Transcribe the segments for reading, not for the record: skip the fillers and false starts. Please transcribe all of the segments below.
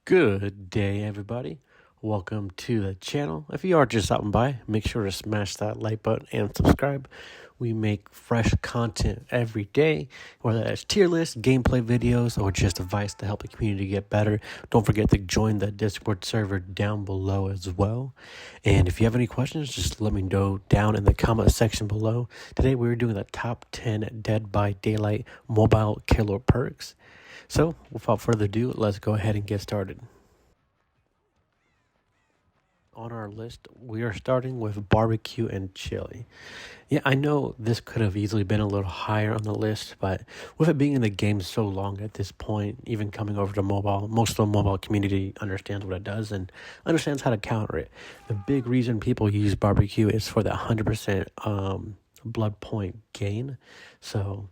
Good day, everybody. Welcome to the channel. If you are just stopping by, make sure to smash that like button and subscribe. We make fresh content every day, whether that's tier lists, gameplay videos, or just advice to help the community get better. Don't forget to join the Discord server down below as well. And if you have any questions, just let me know down in the comment section below. Today, we're doing the top 10 Dead by Daylight mobile killer perks. So, without further ado, let's go ahead and get started. On our list, we are starting with barbecue and chili. Yeah, I know this could have easily been a little higher on the list, but with it being in the game so long at this point, even coming over to mobile, most of the mobile community understands what it does and understands how to counter it. The big reason people use barbecue is for the 100% blood point gain. So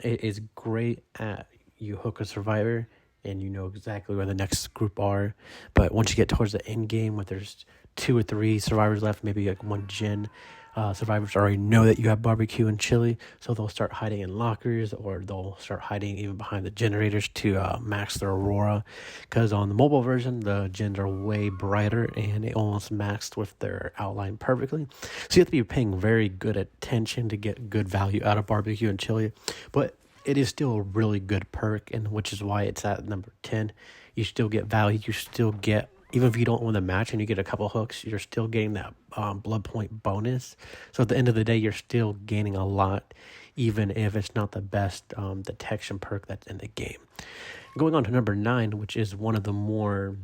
it is great at you hook a survivor and you know exactly where the next group are. But once you get towards the end game, where there's 2 or 3 survivors left, maybe like one gen, survivors already know that you have barbecue and chili, so they'll start hiding in lockers or they'll start hiding even behind the generators to max their aurora. Because on the mobile version, the gens are way brighter and they almost maxed with their outline perfectly. So you have to be paying very good attention to get good value out of barbecue and chili. But it is still a really good perk, and which is why it's at number 10. You still get value. You still get, even if you don't win the match and you get a couple hooks, you're still getting that blood point bonus. So at the end of the day, you're still gaining a lot, even if it's not the best detection perk that's in the game. Going on to number 9, which is one of the more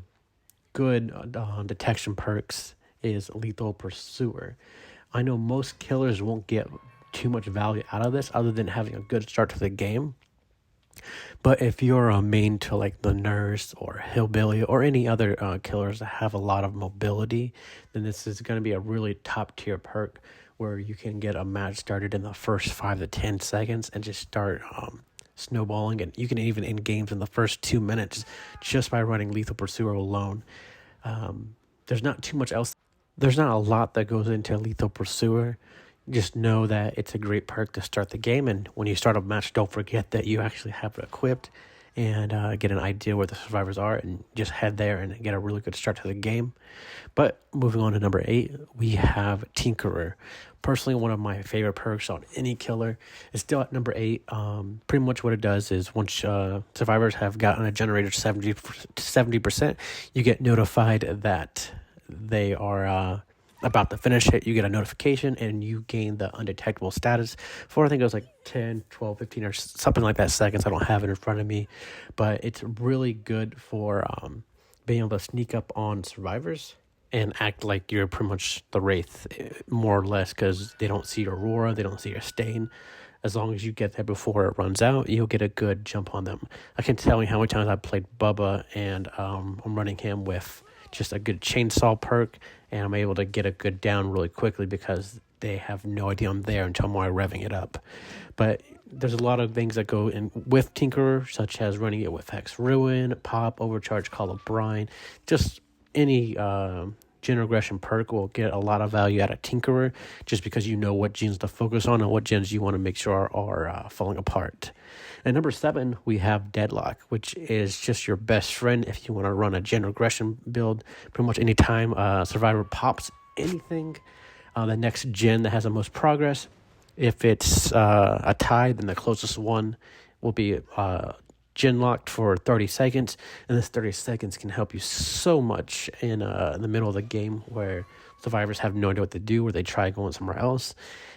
good detection perks, is Lethal Pursuer. I know most killers won't get too much value out of this other than having a good start to the game. But if you're a main to like the nurse or hillbilly or any other killers that have a lot of mobility, then this is going to be a really top tier perk where you can get a match started in the first 5 to 10 seconds and just start snowballing. And you can even end games in the first 2 minutes just by running Lethal Pursuer alone. There's not too much else. There's not a lot that goes into Lethal Pursuer. Just know that it's a great perk to start the game, and when you start a match, don't forget that you actually have it equipped and get an idea where the survivors are and just head there and get a really good start to the game. But moving on to number 8, we have Tinkerer. Personally, one of my favorite perks on any killer. It's still at number 8. Pretty much what it does is once survivors have gotten a generator 70%, you get notified that they are about to finish it. You get a notification and you gain the undetectable status for, I think it was like 10, 12, 15 or something like that seconds. I don't have it in front of me, but it's really good for being able to sneak up on survivors and act like you're pretty much the Wraith, more or less, because they don't see your aurora, they don't see your stain. As long as you get there before it runs out, you'll get a good jump on them. I can tell you how many times I played Bubba and I'm running him with just a good chainsaw perk, and I'm able to get a good down really quickly because they have no idea I'm there until I'm already revving it up. But there's a lot of things that go in with Tinkerer, such as running it with Hex Ruin, Pop, Overcharge, Call of Brine. Just any gen regression perk will get a lot of value out of Tinkerer, just because you know what gens to focus on and what gens you want to make sure are falling apart. And number 7, we have Deadlock, which is just your best friend if you want to run a gen regression build. Pretty much anytime survivor pops anything, the next gen that has the most progress, if it's a tie, then the closest one will be gen locked for 30 seconds, and this 30 seconds can help you so much in the middle of the game where survivors have no idea what to do or they try going somewhere else.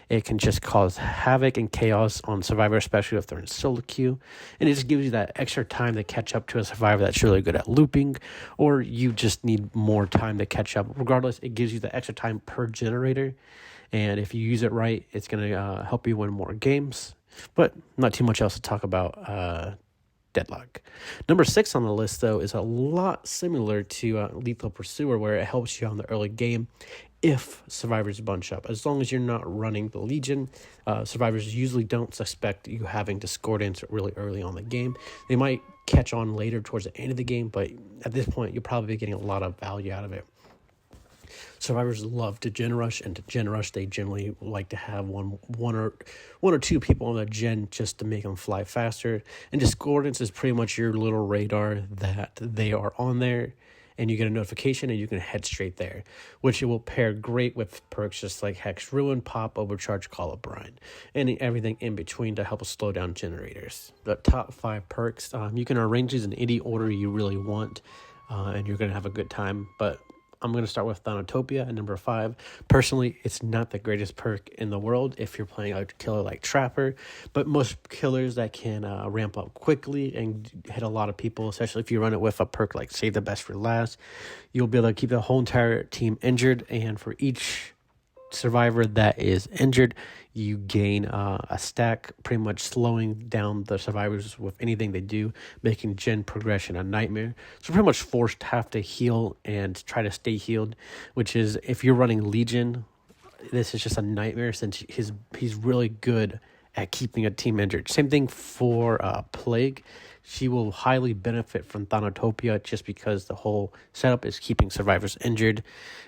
It can just cause havoc and chaos on survivor, especially if they're in solo queue, and it just gives you that extra time to catch up to a survivor that's really good at looping, or you just need more time to catch up. Regardless, it gives you the extra time per generator, and if you use it right, it's going to help you win more games. But not too much else to talk about Deadlock. Number 6 on the list, though, is a lot similar to Lethal Pursuer, where it helps you on the early game if survivors bunch up. As long as you're not running the Legion, survivors usually don't suspect you having discordance really early on the game. They might catch on later towards the end of the game, but at this point, you'll probably be getting a lot of value out of it. Survivors love to gen rush, and to gen rush, they generally like to have one or two people on the gen just to make them fly faster. And discordance is pretty much your little radar that they are on there, and you get a notification and you can head straight there, which it will pair great with perks just like Hex Ruin, Pop, Overcharge, Call of Brine, and everything in between to help slow down generators. The top 5 perks, you can arrange these in any order you really want, and you're going to have a good time, but I'm going to start with Thanatopia at number 5. Personally, it's not the greatest perk in the world if you're playing a killer like Trapper, but most killers that can ramp up quickly and hit a lot of people, especially if you run it with a perk like Save the Best for Last, you'll be able to keep the whole entire team injured, and for each survivor that is injured, you gain a stack, pretty much slowing down the survivors with anything they do, making gen progression a nightmare. So pretty much forced to have to heal and try to stay healed, which is, if you're running Legion, this is just a nightmare since he's really good at keeping a team injured. Same thing for Plague. She will highly benefit from Thanatopia just because the whole setup is keeping survivors injured.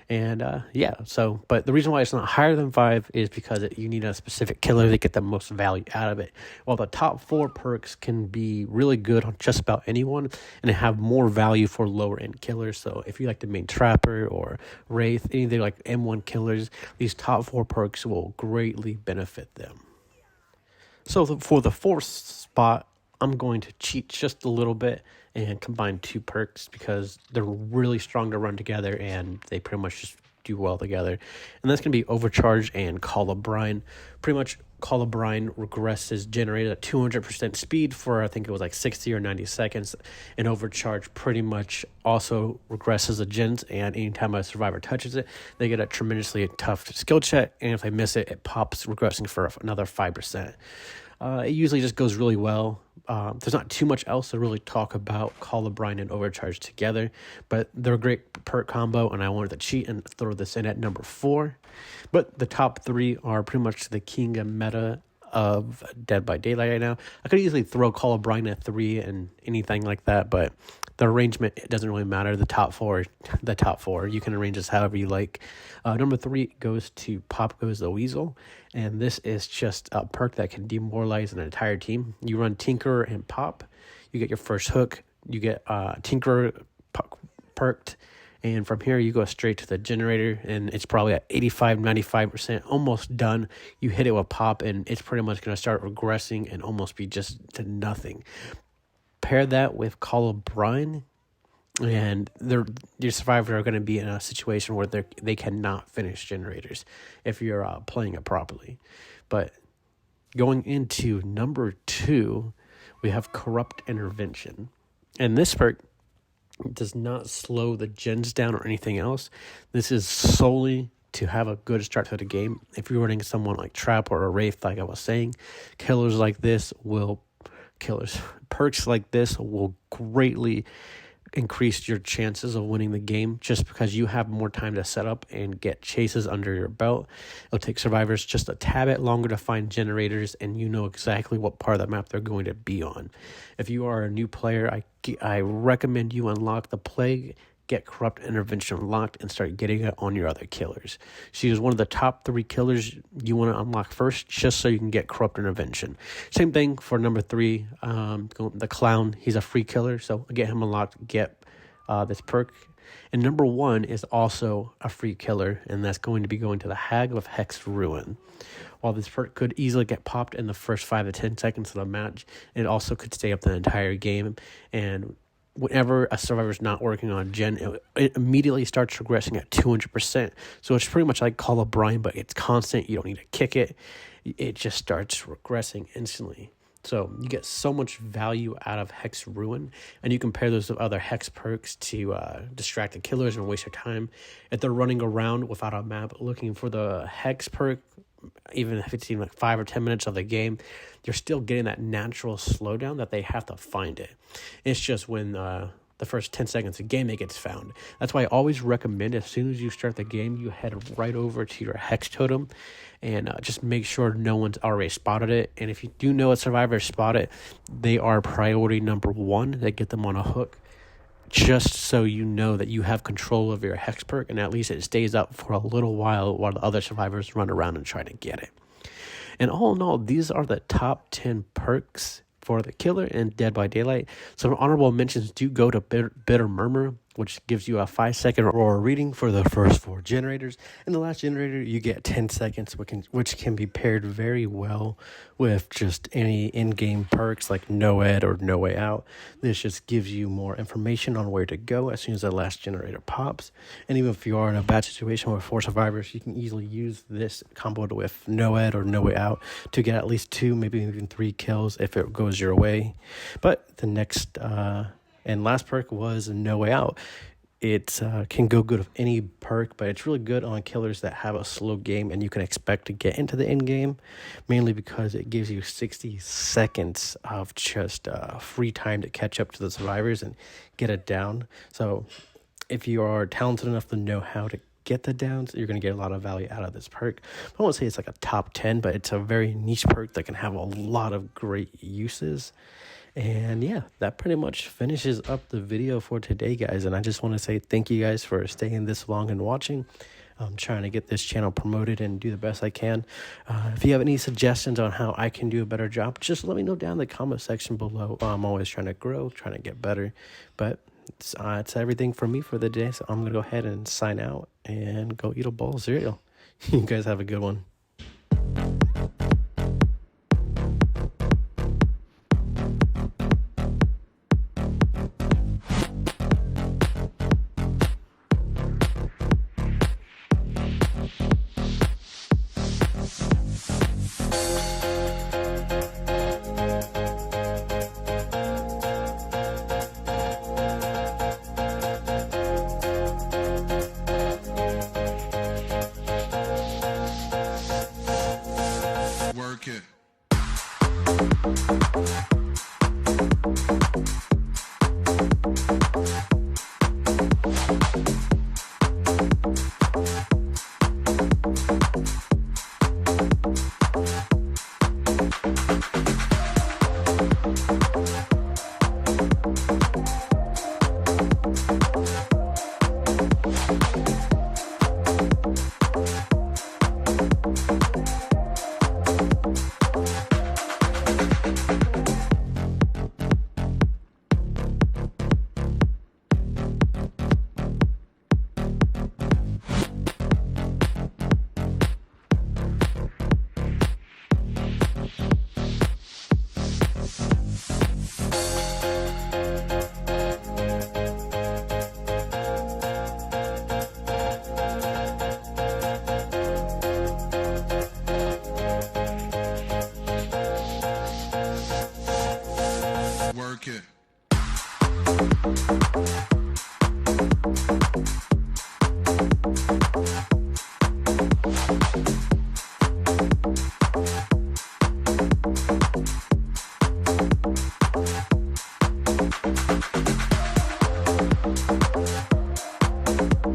And but the reason why it's not higher than 5 is because you need a specific killer to get the most value out of it. While the top 4 perks can be really good on just about anyone and have more value for lower end killers. So if you like to main Trapper or Wraith, anything like M1 killers, these top 4 perks will greatly benefit them. So for the 4th spot, I'm going to cheat just a little bit and combine 2 perks because they're really strong to run together and they pretty much just do well together. And that's going to be Overcharge and Call of Brine. Pretty much Call of Brine regresses generated at 200% speed for, I think it was like 60 or 90 seconds. And Overcharge pretty much also regresses the gens, and anytime a survivor touches it, they get a tremendously tough skill check, and if they miss it, it pops regressing for another 5%. It usually just goes really well. There's not too much else to really talk about Call of Brine and Overcharge together, but they're a great perk combo, and I wanted to cheat and throw this in at number 4. But the top 3 are pretty much the king of meta of Dead by Daylight right now. I could easily throw Call of Brine at 3 and anything like that, but the arrangement, it doesn't really matter. The top four, you can arrange this however you like. Number 3 goes to Pop Goes the Weasel, and this is just a perk that can demoralize an entire team. You run Tinkerer and Pop, you get your first hook, you get Tinkerer perked, and from here you go straight to the generator, and it's probably at 85-95% almost done. You hit it with Pop and it's pretty much going to start regressing and almost be just to nothing. Pair that with Call of Brine, and your survivors are going to be in a situation where they cannot finish generators if you're playing it properly. But going into number 2, we have Corrupt Intervention, and this perk does not slow the gens down or anything else. This is solely to have a good start to the game. If you're running someone like Trap or a Wraith, like I was saying, perks like this will greatly increase your chances of winning the game just because you have more time to set up and get chases under your belt. It'll take survivors just a tad bit longer to find generators, and you know exactly what part of the map they're going to be on. If you are a new player, I recommend you unlock the Plague, get Corrupt Intervention unlocked, and start getting it on your other killers. She is one of the top 3 killers you want to unlock first, just so you can get Corrupt Intervention. Same thing for number 3, the Clown. He's a free killer, so get him unlocked, get this perk. And number 1 is also a free killer, and that's going to be going to the Hag of Hex Ruin. While this perk could easily get popped in the first 5 to 10 seconds of the match, it also could stay up the entire game, and whenever a survivor is not working on gen, it immediately starts regressing at 200%. So it's pretty much like Call of Brine, but it's constant. You don't need to kick it. It just starts regressing instantly. So you get so much value out of Hex Ruin, and you compare those to other Hex perks to distract the killers and waste their time. If they're running around without a map looking for the Hex perk, even if it's even like 5 or 10 minutes of the game, you're still getting that natural slowdown that they have to find it. It's just when the first 10 seconds of game it gets found. That's why I always recommend, as soon as you start the game, you head right over to your Hex totem and just make sure no one's already spotted it. And if you do know a survivor spot it, they are priority number 1. They get them on a hook. just so you know that you have control of your hex perk, and at least it stays up for a little while the other survivors run around and try to get it. And all in all, these are the top 10 perks for the killer in Dead by Daylight. Some honorable mentions do go to Bitter Murmur, which gives you a 5-second Aurora reading for the first 4 generators. And the last generator, you get 10 seconds, which can be paired very well with just any in-game perks like No Ed or No Way Out. This just gives you more information on where to go as soon as the last generator pops. And even if you are in a bad situation with 4 survivors, you can easily use this comboed with No Ed or No Way Out to get at least 2, maybe even 3 kills if it goes your way. But the next and last perk was No Way Out. It can go good with any perk, but it's really good on killers that have a slow game and you can expect to get into the end game, mainly because it gives you 60 seconds of just free time to catch up to the survivors and get it down. So if you are talented enough to know how to get the downs, you're going to get a lot of value out of this perk. I won't say it's like a top 10, but it's a very niche perk that can have a lot of great uses. And yeah, that pretty much finishes up the video for today, guys. And I just want to say thank you guys for staying this long and watching. I'm trying to get this channel promoted and do the best I can. If you have any suggestions on how I can do a better job, just let me know down in the comment section below. I'm always trying to grow, trying to get better. But it's everything for me for the day. So I'm going to go ahead and sign out and go eat a bowl of cereal. You guys have a good one. Work it. Work it.